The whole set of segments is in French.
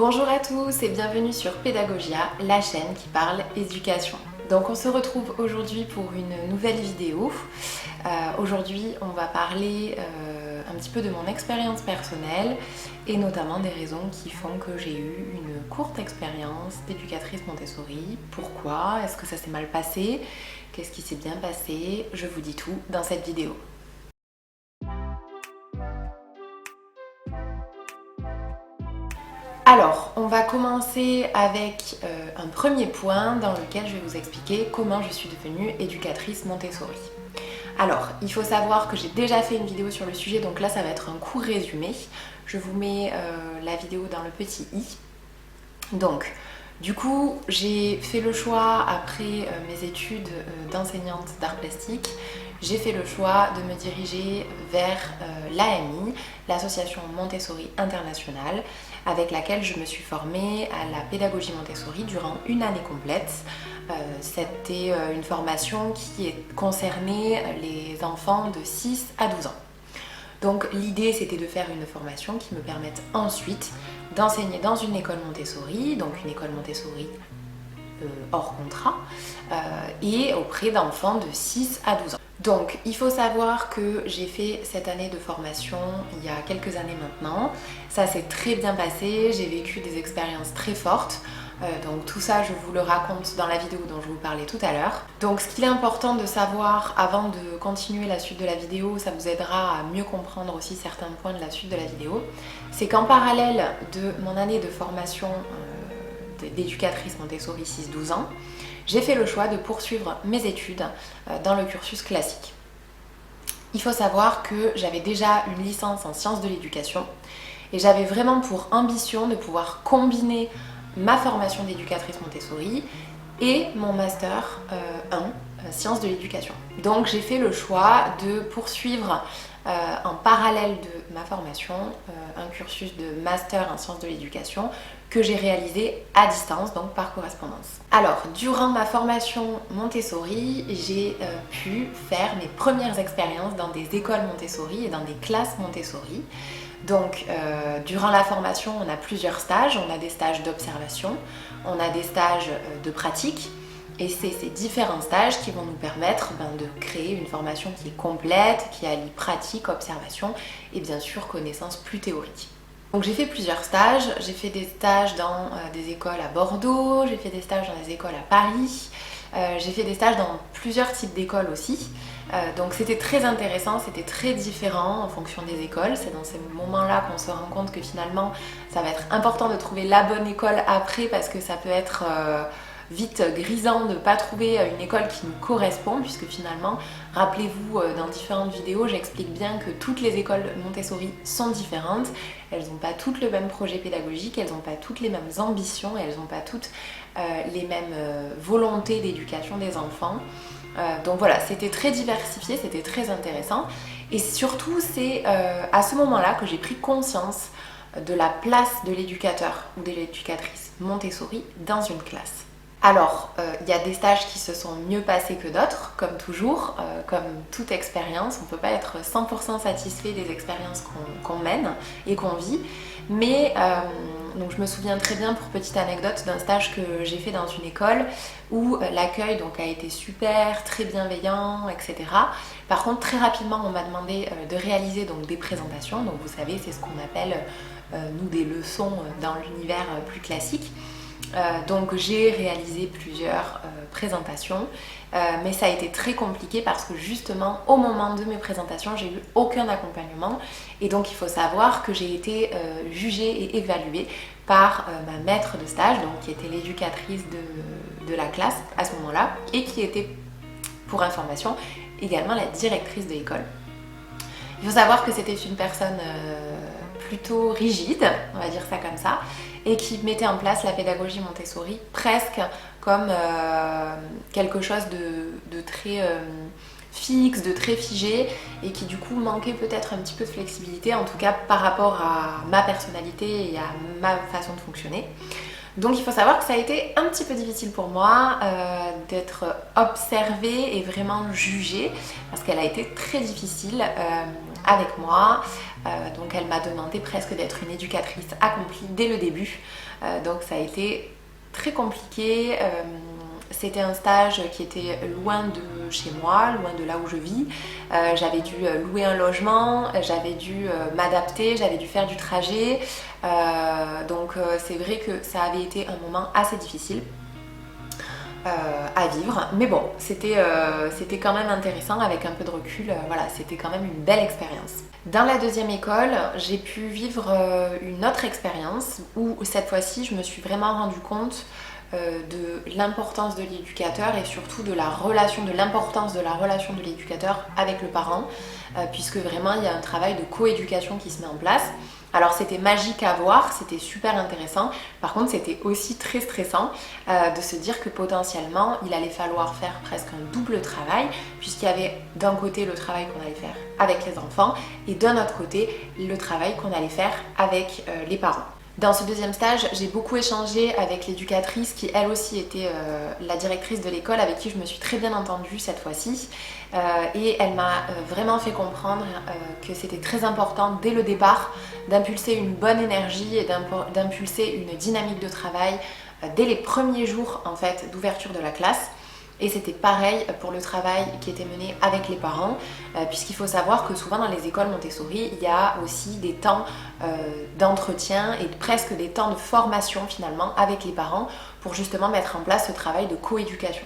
Bonjour à tous et bienvenue sur Pédagogia, la chaîne qui parle éducation. Donc on se retrouve aujourd'hui pour une nouvelle vidéo. Aujourd'hui on va parler un petit peu de mon expérience personnelle et notamment des raisons qui font que j'ai eu une courte expérience d'éducatrice Montessori. Pourquoi? Est-ce que ça s'est mal passé? Qu'est-ce qui s'est bien passé? Je vous dis tout dans cette vidéo. Alors, on va commencer avec un premier point dans lequel je vais vous expliquer comment je suis devenue éducatrice Montessori. Alors, il faut savoir que j'ai déjà fait une vidéo sur le sujet, donc là ça va être un court résumé. Je vous mets la vidéo dans le petit i. Donc, du coup, j'ai fait le choix, après mes études d'enseignante d'art plastique, j'ai fait le choix de me diriger vers l'AMI, l'association Montessori Internationale, avec laquelle je me suis formée à la pédagogie Montessori durant une année complète. C'était une formation qui concernait les enfants de 6 à 12 ans. Donc l'idée c'était de faire une formation qui me permette ensuite d'enseigner dans une école Montessori, donc une école Montessori hors contrat, et auprès d'enfants de 6 à 12 ans. Donc il faut savoir que j'ai fait cette année de formation il y a quelques années maintenant. Ça s'est très bien passé, j'ai vécu des expériences très fortes. Donc tout ça je vous le raconte dans la vidéo dont je vous parlais tout à l'heure. Donc ce qu'il est important de savoir avant de continuer la suite de la vidéo, ça vous aidera à mieux comprendre aussi certains points de la suite de la vidéo, c'est qu'en parallèle de mon année de formation d'éducatrice Montessori 6-12 ans, j'ai fait le choix de poursuivre mes études dans le cursus classique. Il faut savoir que j'avais déjà une licence en sciences de l'éducation et j'avais vraiment pour ambition de pouvoir combiner ma formation d'éducatrice Montessori et mon master 1 sciences de l'éducation. Donc j'ai fait le choix de poursuivre en parallèle de ma formation un cursus de master en sciences de l'éducation que j'ai réalisé à distance, donc par correspondance. Alors, durant ma formation Montessori, j'ai pu faire mes premières expériences dans des écoles Montessori et dans des classes Montessori. Donc, durant la formation, on a plusieurs stages. On a des stages d'observation, on a des stages de pratique. Et c'est ces différents stages qui vont nous permettre de créer une formation qui est complète, qui allie pratique, observation et bien sûr connaissances plus théoriques. Donc j'ai fait plusieurs stages, j'ai fait des stages dans des écoles à Bordeaux, j'ai fait des stages dans des écoles à Paris, j'ai fait des stages dans plusieurs types d'écoles aussi. Donc c'était très intéressant, c'était très différent en fonction des écoles. C'est dans ces moments-là qu'on se rend compte que finalement ça va être important de trouver la bonne école après parce que ça peut être vite grisant de ne pas trouver une école qui nous correspond, puisque finalement, rappelez-vous, dans différentes vidéos, j'explique bien que toutes les écoles Montessori sont différentes, elles n'ont pas toutes le même projet pédagogique, elles n'ont pas toutes les mêmes ambitions, elles n'ont pas toutes les mêmes volontés d'éducation des enfants. Donc voilà, c'était très diversifié, c'était très intéressant, et surtout c'est à ce moment-là que j'ai pris conscience de la place de l'éducateur ou de l'éducatrice Montessori dans une classe. Alors, il y a des stages qui se sont mieux passés que d'autres, comme toujours, comme toute expérience. On ne peut pas être 100% satisfait des expériences qu'on mène et qu'on vit. Mais donc je me souviens très bien, pour petite anecdote, d'un stage que j'ai fait dans une école où l'accueil a été super, très bienveillant, etc. Par contre, très rapidement, on m'a demandé de réaliser des présentations. Donc vous savez, c'est ce qu'on appelle, nous, des leçons dans l'univers plus classique. Donc j'ai réalisé plusieurs présentations, mais ça a été très compliqué parce que justement au moment de mes présentations j'ai eu aucun accompagnement et donc il faut savoir que j'ai été jugée et évaluée par ma maître de stage, donc qui était l'éducatrice de la classe à ce moment-là et qui était, pour information, également la directrice de l'école. Il faut savoir que c'était une personne plutôt rigide, on va dire ça comme ça, et qui mettait en place la pédagogie Montessori presque comme quelque chose de très fixe, de très figé, et qui du coup manquait peut-être un petit peu de flexibilité, en tout cas par rapport à ma personnalité et à ma façon de fonctionner. Donc il faut savoir que ça a été un petit peu difficile pour moi d'être observée et vraiment jugée, parce qu'elle a été très difficile avec moi. Donc elle m'a demandé presque d'être une éducatrice accomplie dès le début. Donc ça a été très compliqué. C'était un stage qui était loin de chez moi, loin de là où je vis. J'avais dû louer un logement, j'avais dû m'adapter, j'avais dû faire du trajet. Donc c'est vrai que ça avait été un moment assez difficile à vivre. Mais bon, c'était quand même intéressant avec un peu de recul. Voilà, c'était quand même une belle expérience. Dans la deuxième école, j'ai pu vivre une autre expérience où cette fois-ci, je me suis vraiment rendu compte de l'importance de l'éducateur et surtout de l'importance de la relation de l'éducateur avec le parent, puisque vraiment il y a un travail de coéducation qui se met en place. Alors c'était magique à voir, c'était super intéressant, par contre c'était aussi très stressant de se dire que potentiellement il allait falloir faire presque un double travail, puisqu'il y avait d'un côté le travail qu'on allait faire avec les enfants et d'un autre côté le travail qu'on allait faire avec les parents. Dans ce deuxième stage, j'ai beaucoup échangé avec l'éducatrice qui elle aussi était la directrice de l'école, avec qui je me suis très bien entendue cette fois-ci. Et elle m'a vraiment fait comprendre que c'était très important dès le départ d'impulser une bonne énergie et d'impulser une dynamique de travail dès les premiers jours en fait d'ouverture de la classe. Et c'était pareil pour le travail qui était mené avec les parents, puisqu'il faut savoir que souvent dans les écoles Montessori, il y a aussi des temps d'entretien et presque des temps de formation finalement avec les parents pour justement mettre en place ce travail de coéducation.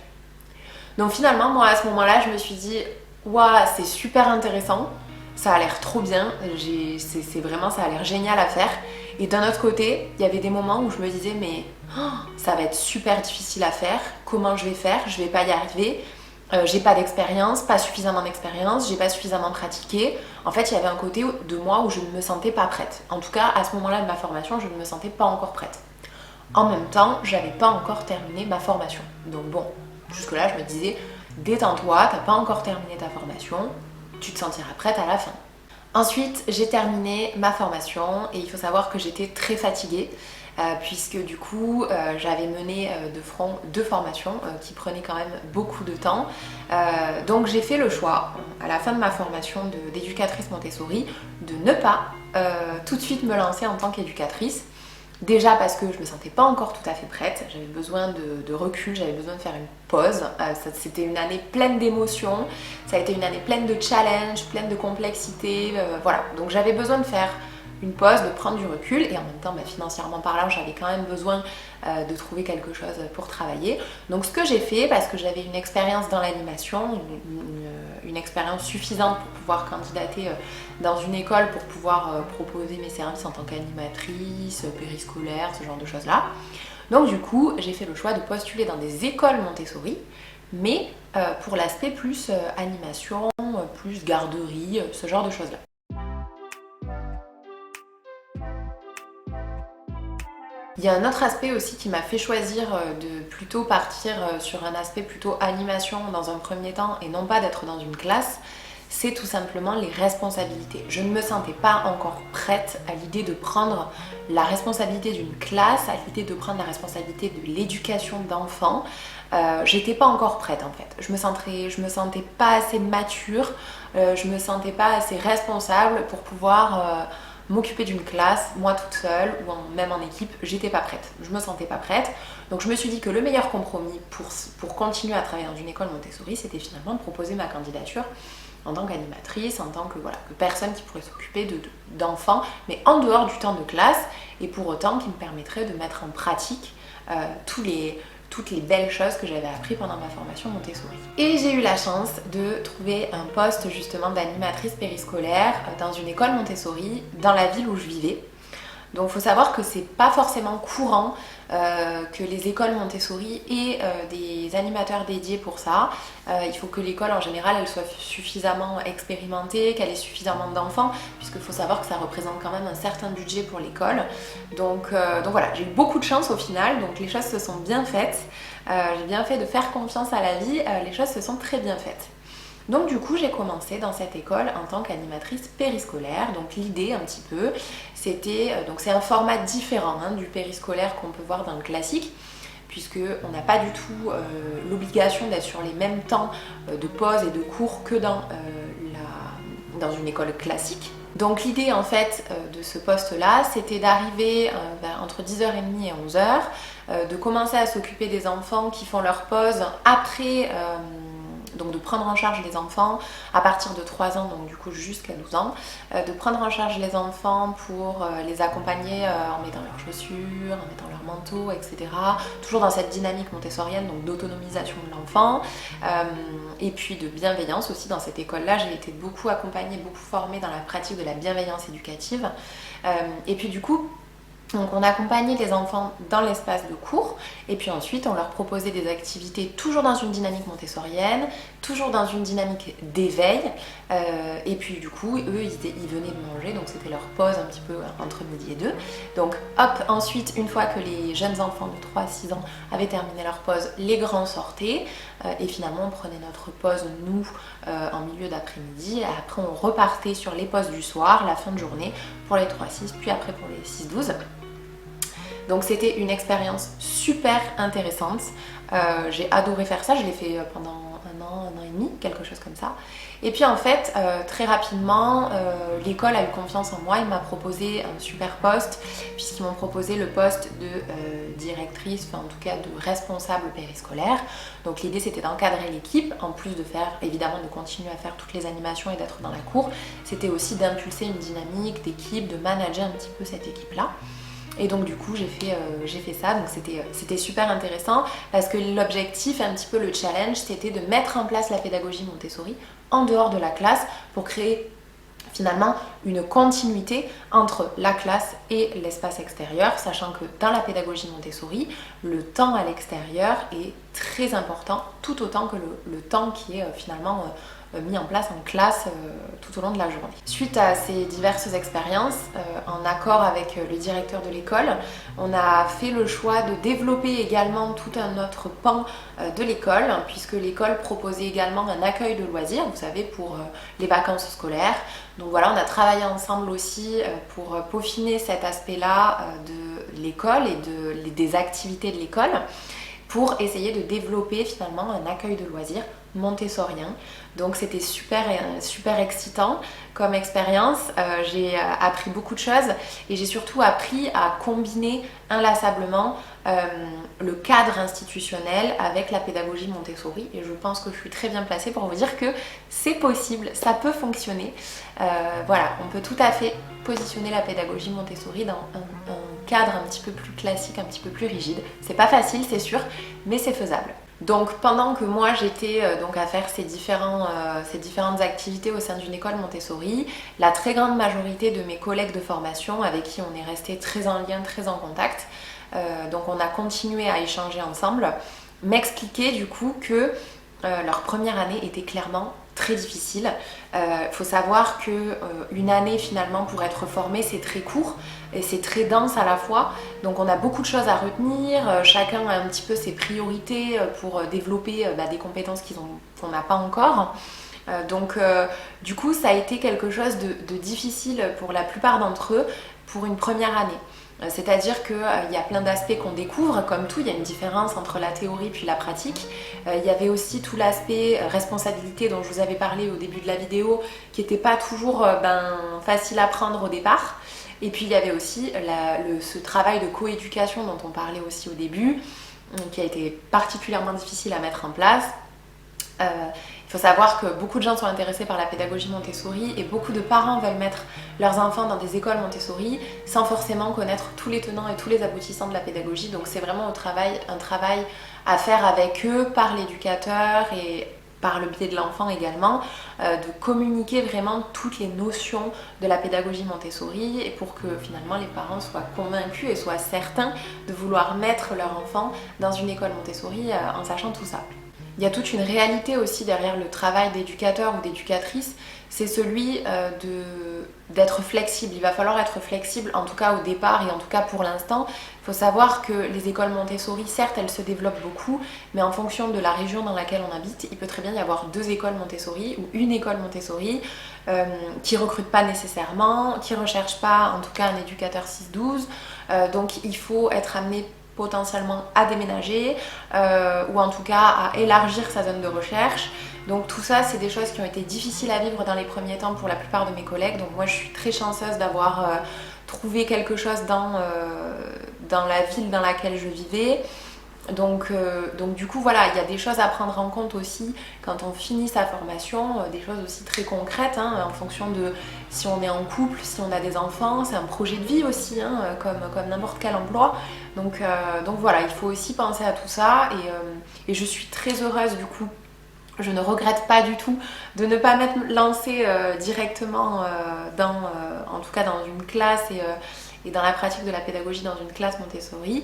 Donc finalement, moi à ce moment-là, je me suis dit « Waouh, c'est super intéressant, ça a l'air trop bien, ça a l'air génial à faire ». Et d'un autre côté, il y avait des moments où je me disais « Mais ça va être super difficile à faire, comment je vais faire, je vais pas y arriver, j'ai pas d'expérience, pas suffisamment d'expérience, j'ai pas suffisamment pratiqué ». En fait, il y avait un côté de moi où je ne me sentais pas prête. En tout cas, à ce moment-là de ma formation, je ne me sentais pas encore prête. En même temps, j'avais pas encore terminé ma formation. Donc bon, jusque-là, je me disais « Détends-toi, t'as pas encore terminé ta formation, tu te sentiras prête à la fin ». Ensuite, j'ai terminé ma formation et il faut savoir que j'étais très fatiguée puisque du coup j'avais mené de front 2 formations qui prenaient quand même beaucoup de temps. Donc j'ai fait le choix à la fin de ma formation d'éducatrice Montessori de ne pas tout de suite me lancer en tant qu'éducatrice. Déjà parce que je me sentais pas encore tout à fait prête, j'avais besoin de recul, j'avais besoin de faire une pause. C'était une année pleine d'émotions, ça a été une année pleine de challenges, pleine de complexité, voilà. Donc j'avais besoin de faire une pause, de prendre du recul et en même temps financièrement parlant j'avais quand même besoin de trouver quelque chose pour travailler. Donc ce que j'ai fait, parce que j'avais une expérience dans l'animation, une expérience suffisante pour pouvoir candidater dans une école pour pouvoir proposer mes services en tant qu'animatrice, périscolaire, ce genre de choses là. Donc du coup j'ai fait le choix de postuler dans des écoles Montessori, mais pour l'aspect plus animation, plus garderie, ce genre de choses là. Il y a un autre aspect aussi qui m'a fait choisir de plutôt partir sur un aspect plutôt animation dans un premier temps et non pas d'être dans une classe, c'est tout simplement les responsabilités. Je ne me sentais pas encore prête à l'idée de prendre la responsabilité d'une classe, à l'idée de prendre la responsabilité de l'éducation d'enfants. J'étais pas encore prête en fait. Je me sentais pas assez mature, je me sentais pas assez responsable pour pouvoir m'occuper d'une classe, moi toute seule ou même en équipe, j'étais pas prête, je me sentais pas prête. Donc je me suis dit que le meilleur compromis pour continuer à travailler dans une école Montessori, c'était finalement de proposer ma candidature en tant qu'animatrice, en tant que, que personne qui pourrait s'occuper d'enfants, mais en dehors du temps de classe, et pour autant qui me permettrait de mettre en pratique toutes les belles choses que j'avais apprises pendant ma formation Montessori. Et j'ai eu la chance de trouver un poste justement d'animatrice périscolaire dans une école Montessori dans la ville où je vivais. Donc il faut savoir que c'est pas forcément courant que les écoles Montessori aient des animateurs dédiés pour ça. Il faut que l'école en général elle soit suffisamment expérimentée, qu'elle ait suffisamment d'enfants, puisqu'il faut savoir que ça représente quand même un certain budget pour l'école. Donc voilà, j'ai eu beaucoup de chance au final, donc les choses se sont bien faites. J'ai bien fait de faire confiance à la vie, les choses se sont très bien faites. Donc du coup j'ai commencé dans cette école en tant qu'animatrice périscolaire. Donc l'idée un petit peu c'était, donc c'est un format différent du périscolaire qu'on peut voir dans le classique, puisqu'on n'a pas du tout l'obligation d'être sur les mêmes temps de pause et de cours que dans dans une école classique. Donc l'idée en fait de ce poste-là, c'était d'arriver entre 10h30 et 11h, de commencer à s'occuper des enfants qui font leur pause après, donc de prendre en charge les enfants à partir de 3 ans, donc du coup jusqu'à 12 ans, de prendre en charge les enfants pour les accompagner en mettant leurs chaussures, en mettant leur manteau, etc. Toujours dans cette dynamique montessorienne, donc d'autonomisation de l'enfant, et puis de bienveillance aussi. Dans cette école-là, j'ai été beaucoup accompagnée, beaucoup formée dans la pratique de la bienveillance éducative. Et puis du coup, donc on accompagnait les enfants dans l'espace de cours et puis ensuite on leur proposait des activités toujours dans une dynamique montessorienne, toujours dans une dynamique d'éveil, et puis du coup eux ils venaient de manger, donc c'était leur pause un petit peu entre midi et 2. Donc hop, ensuite une fois que les jeunes enfants de 3 à 6 ans avaient terminé leur pause, les grands sortaient et finalement on prenait notre pause nous en milieu d'après-midi et après on repartait sur les pauses du soir, la fin de journée pour les 3-6 puis après pour les 6-12. Donc c'était une expérience super intéressante, j'ai adoré faire ça, je l'ai fait pendant un an et demi, quelque chose comme ça. Et puis en fait, très rapidement, l'école a eu confiance en moi, il m'a proposé un super poste, puisqu'ils m'ont proposé le poste de directrice, enfin en tout cas de responsable périscolaire. Donc l'idée c'était d'encadrer l'équipe, en plus de faire, évidemment de continuer à faire toutes les animations et d'être dans la cour, c'était aussi d'impulser une dynamique d'équipe, de manager un petit peu cette équipe-là. Et donc du coup j'ai fait ça, donc c'était super intéressant parce que l'objectif, un petit peu le challenge, c'était de mettre en place la pédagogie Montessori en dehors de la classe pour créer finalement une continuité entre la classe et l'espace extérieur, sachant que dans la pédagogie Montessori, le temps à l'extérieur est très important, tout autant que le temps qui est finalement mis en place en classe tout au long de la journée. Suite à ces diverses expériences, en accord avec le directeur de l'école, on a fait le choix de développer également tout un autre pan de l'école, puisque l'école proposait également un accueil de loisirs, vous savez, pour les vacances scolaires. Donc voilà, on a travaillé ensemble aussi pour peaufiner cet aspect-là de l'école et des activités de l'école, pour essayer de développer finalement un accueil de loisirs montessorien. Donc c'était super excitant comme expérience, j'ai appris beaucoup de choses et j'ai surtout appris à combiner inlassablement le cadre institutionnel avec la pédagogie Montessori, et je pense que je suis très bien placée pour vous dire que c'est possible, ça peut fonctionner. Voilà, on peut tout à fait positionner la pédagogie Montessori dans un cadre un petit peu plus classique, un petit peu plus rigide. C'est pas facile, c'est sûr, mais c'est faisable. Donc pendant que moi j'étais donc à faire ces différentes activités au sein d'une école Montessori, la très grande majorité de mes collègues de formation avec qui on est resté très en lien, très en contact, donc on a continué à échanger ensemble, m'expliquaient du coup que leur première année était clairement très difficile. Faut savoir que une année finalement pour être formé c'est très court et c'est très dense à la fois, donc on a beaucoup de choses à retenir, chacun a un petit peu ses priorités pour développer des compétences qu'on n'a pas encore. Donc du coup ça a été quelque chose de difficile pour la plupart d'entre eux pour une première année. C'est-à-dire qu'il y a plein d'aspects qu'on découvre, comme tout, il y a une différence entre la théorie puis la pratique. Il y avait aussi tout l'aspect responsabilité dont je vous avais parlé au début de la vidéo, qui n'était pas toujours facile à prendre au départ. Et puis il y avait aussi ce travail de coéducation dont on parlait aussi au début, qui a été particulièrement difficile à mettre en place. Il faut savoir que beaucoup de gens sont intéressés par la pédagogie Montessori et beaucoup de parents veulent mettre leurs enfants dans des écoles Montessori sans forcément connaître tous les tenants et tous les aboutissants de la pédagogie. Donc c'est vraiment un travail à faire avec eux, par l'éducateur et par le biais de l'enfant également, de communiquer vraiment toutes les notions de la pédagogie Montessori et pour que finalement les parents soient convaincus et soient certains de vouloir mettre leur enfant dans une école Montessori en sachant tout ça. Il y a toute une réalité aussi derrière le travail d'éducateur ou d'éducatrice, c'est celui d'être flexible. Il va falloir être flexible, en tout cas au départ et en tout cas pour l'instant. Il faut savoir que les écoles Montessori, certes, elles se développent beaucoup, mais en fonction de la région dans laquelle on habite, il peut très bien y avoir 2 écoles Montessori ou une école Montessori qui ne recrutent pas nécessairement, qui ne recherchent pas en tout cas un éducateur 6-12. Donc il faut être amené potentiellement à déménager ou en tout cas à élargir sa zone de recherche. Donc tout ça, c'est des choses qui ont été difficiles à vivre dans les premiers temps pour la plupart de mes collègues. Donc moi, je suis très chanceuse d'avoir trouvé quelque chose dans la ville dans laquelle je vivais. Donc du coup voilà, il y a des choses à prendre en compte aussi quand on finit sa formation, des choses aussi très concrètes en fonction de si on est en couple, si on a des enfants, c'est un projet de vie aussi comme n'importe quel emploi. Donc voilà, il faut aussi penser à tout ça et je suis très heureuse du coup. Je ne regrette pas du tout de ne pas m'être lancée directement en tout cas dans une classe et dans la pratique de la pédagogie dans une classe Montessori,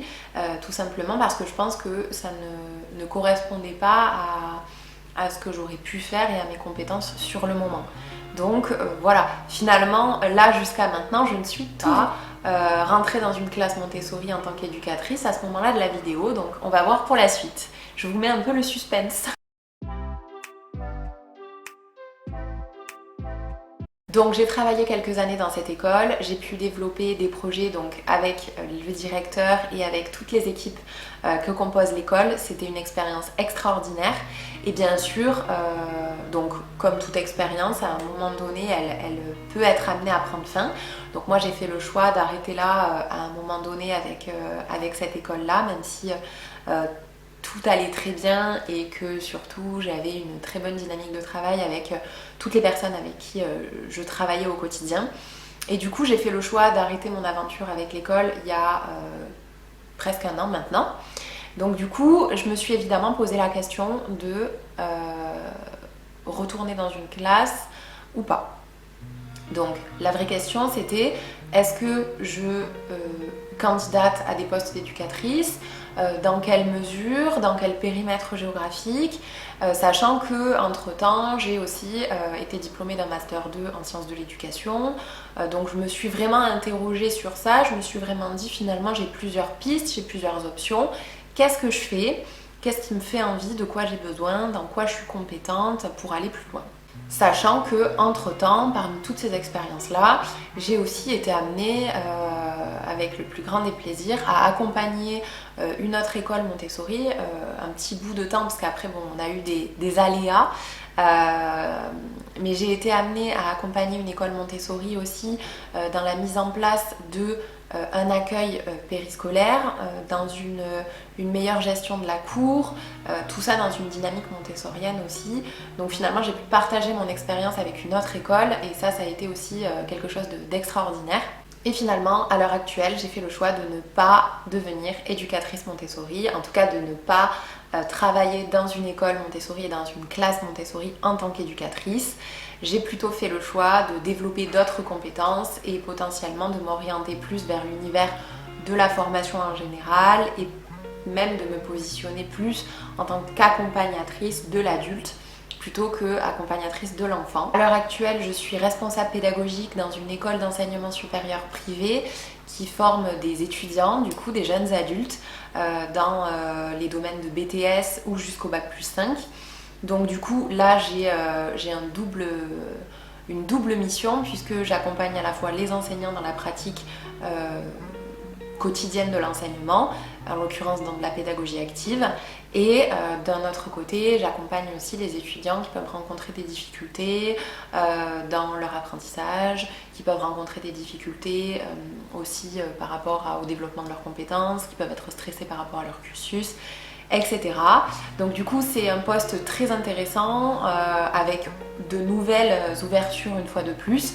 tout simplement parce que je pense que ça ne correspondait pas à ce que j'aurais pu faire et à mes compétences sur le moment. Donc voilà, finalement, là jusqu'à maintenant, je ne suis pas rentrée dans une classe Montessori en tant qu'éducatrice à ce moment-là de la vidéo, donc on va voir pour la suite. Je vous mets un peu le suspense. Donc j'ai travaillé quelques années dans cette école, j'ai pu développer des projets donc avec le directeur et avec toutes les équipes que compose l'école. C'était une expérience extraordinaire et bien sûr, donc comme toute expérience, à un moment donné, elle peut être amenée à prendre fin. Donc moi j'ai fait le choix d'arrêter là à un moment donné avec cette école-là, même si tout allait très bien et que surtout j'avais une très bonne dynamique de travail avec toutes les personnes avec qui je travaillais au quotidien. Et du coup j'ai fait le choix d'arrêter mon aventure avec l'école il y a presque un an maintenant. Donc du coup je me suis évidemment posé la question de retourner dans une classe ou pas. Donc la vraie question c'était est-ce que je candidate à des postes d'éducatrice, dans quelle mesure, dans quel périmètre géographique, sachant que entre temps j'ai aussi été diplômée d'un master 2 en sciences de l'éducation, donc je me suis vraiment interrogée sur ça, je me suis vraiment dit finalement j'ai plusieurs pistes, j'ai plusieurs options, qu'est-ce que je fais, qu'est-ce qui me fait envie, de quoi j'ai besoin, dans quoi je suis compétente pour aller plus loin. Sachant que entre temps, parmi toutes ces expériences-là, j'ai aussi été amenée avec le plus grand des plaisirs à accompagner une autre école Montessori un petit bout de temps, parce qu'après bon, on a eu des aléas. Mais j'ai été amenée à accompagner une école Montessori aussi dans la mise en place de un accueil périscolaire, dans une meilleure gestion de la cour, tout ça dans une dynamique montessorienne aussi. Donc finalement j'ai pu partager mon expérience avec une autre école et ça a été aussi quelque chose d'extraordinaire. Et finalement, à l'heure actuelle, j'ai fait le choix de ne pas devenir éducatrice Montessori, en tout cas de ne pas travailler dans une école Montessori et dans une classe Montessori en tant qu'éducatrice. J'ai plutôt fait le choix de développer d'autres compétences et potentiellement de m'orienter plus vers l'univers de la formation en général et même de me positionner plus en tant qu'accompagnatrice de l'adulte plutôt qu'accompagnatrice de l'enfant. À l'heure actuelle, je suis responsable pédagogique dans une école d'enseignement supérieur privée qui forme des étudiants, du coup des jeunes adultes, dans les domaines de BTS ou jusqu'au bac+5. Donc du coup là j'ai une double mission puisque j'accompagne à la fois les enseignants dans la pratique quotidienne de l'enseignement, en l'occurrence dans de la pédagogie active, et d'un autre côté j'accompagne aussi les étudiants qui peuvent rencontrer des difficultés dans leur apprentissage, qui peuvent rencontrer des difficultés aussi par rapport au développement de leurs compétences, qui peuvent être stressés par rapport à leur cursus, etc. Donc du coup c'est un poste très intéressant avec de nouvelles ouvertures une fois de plus.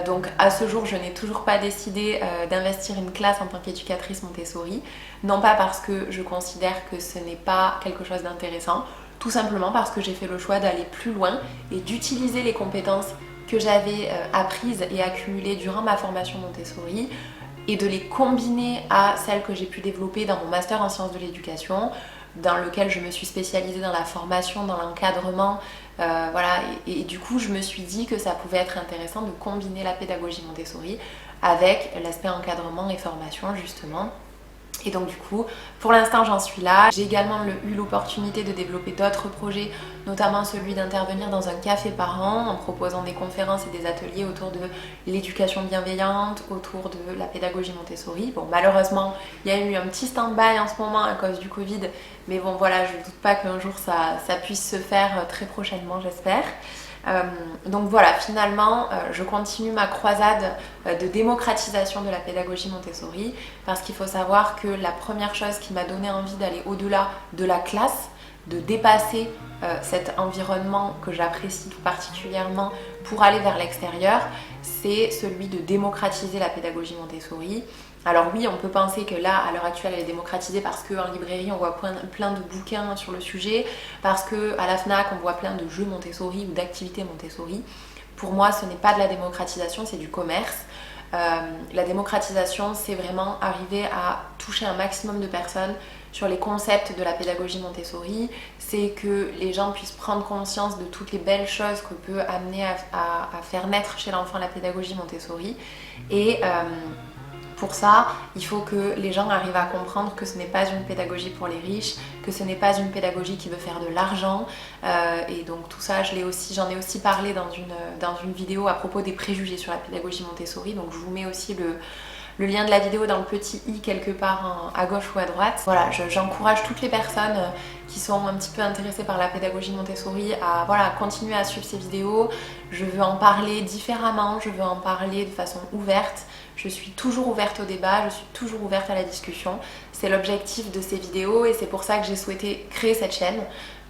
Donc à ce jour je n'ai toujours pas décidé d'investir une classe en tant qu'éducatrice Montessori, non pas parce que je considère que ce n'est pas quelque chose d'intéressant, tout simplement parce que j'ai fait le choix d'aller plus loin et d'utiliser les compétences que j'avais apprises et accumulées durant ma formation Montessori et de les combiner à celles que j'ai pu développer dans mon master en sciences de l'éducation, dans lequel je me suis spécialisée dans la formation, dans l'encadrement, voilà, et du coup je me suis dit que ça pouvait être intéressant de combiner la pédagogie Montessori avec l'aspect encadrement et formation justement. Et donc du coup, pour l'instant j'en suis là. J'ai également eu l'opportunité de développer d'autres projets, notamment celui d'intervenir dans un café par an en proposant des conférences et des ateliers autour de l'éducation bienveillante, autour de la pédagogie Montessori. Bon, malheureusement, il y a eu un petit stand-by en ce moment à cause du Covid, mais bon voilà, je ne doute pas qu'un jour ça puisse se faire très prochainement, j'espère. Donc voilà, finalement, je continue ma croisade de démocratisation de la pédagogie Montessori parce qu'il faut savoir que la première chose qui m'a donné envie d'aller au-delà de la classe, de dépasser cet environnement que j'apprécie tout particulièrement pour aller vers l'extérieur, c'est celui de démocratiser la pédagogie Montessori. Alors oui, on peut penser que là, à l'heure actuelle, elle est démocratisée parce qu'en librairie, on voit plein de bouquins sur le sujet, parce qu'à la FNAC, on voit plein de jeux Montessori ou d'activités Montessori. Pour moi, ce n'est pas de la démocratisation, c'est du commerce. La démocratisation, c'est vraiment arriver à toucher un maximum de personnes sur les concepts de la pédagogie Montessori. C'est que les gens puissent prendre conscience de toutes les belles choses que peut amener à faire naître chez l'enfant la pédagogie Montessori. Et pour ça, il faut que les gens arrivent à comprendre que ce n'est pas une pédagogie pour les riches, que ce n'est pas une pédagogie qui veut faire de l'argent. Et donc tout ça, j'en ai aussi parlé dans une vidéo à propos des préjugés sur la pédagogie Montessori. Donc je vous mets aussi le lien de la vidéo dans le petit i quelque part à gauche ou à droite. Voilà, j'encourage toutes les personnes qui sont un petit peu intéressées par la pédagogie Montessori à continuer à suivre ces vidéos. Je veux en parler différemment, je veux en parler de façon ouverte. Je suis toujours ouverte au débat, je suis toujours ouverte à la discussion. C'est l'objectif de ces vidéos et c'est pour ça que j'ai souhaité créer cette chaîne.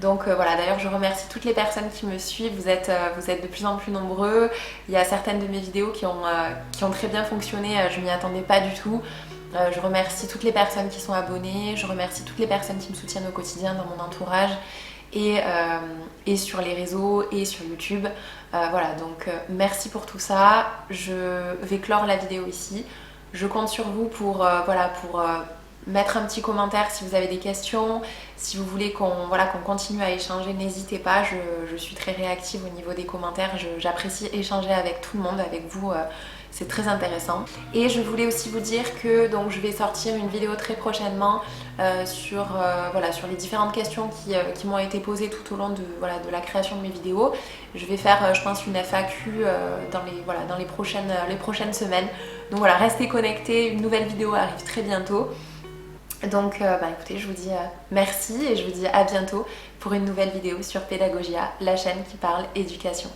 Donc voilà, d'ailleurs je remercie toutes les personnes qui me suivent, vous êtes de plus en plus nombreux. Il y a certaines de mes vidéos qui ont très bien fonctionné, je m'y attendais pas du tout. Je remercie toutes les personnes qui sont abonnées, je remercie toutes les personnes qui me soutiennent au quotidien dans mon entourage et sur les réseaux et sur YouTube. Voilà, donc merci pour tout ça. Je vais clore la vidéo ici. Je compte sur vous pour mettre un petit commentaire si vous avez des questions. Si vous voulez qu'on continue à échanger, n'hésitez pas. Je suis très réactive au niveau des commentaires. J'apprécie échanger avec tout le monde, avec vous. C'est très intéressant. Et je voulais aussi vous dire que donc, je vais sortir une vidéo très prochainement sur les différentes questions qui m'ont été posées tout au long de la création de mes vidéos. Je vais faire, je pense, une FAQ dans les prochaines semaines. Donc voilà, restez connectés. Une nouvelle vidéo arrive très bientôt. Donc écoutez, je vous dis merci et je vous dis à bientôt pour une nouvelle vidéo sur Pédagogia, la chaîne qui parle éducation.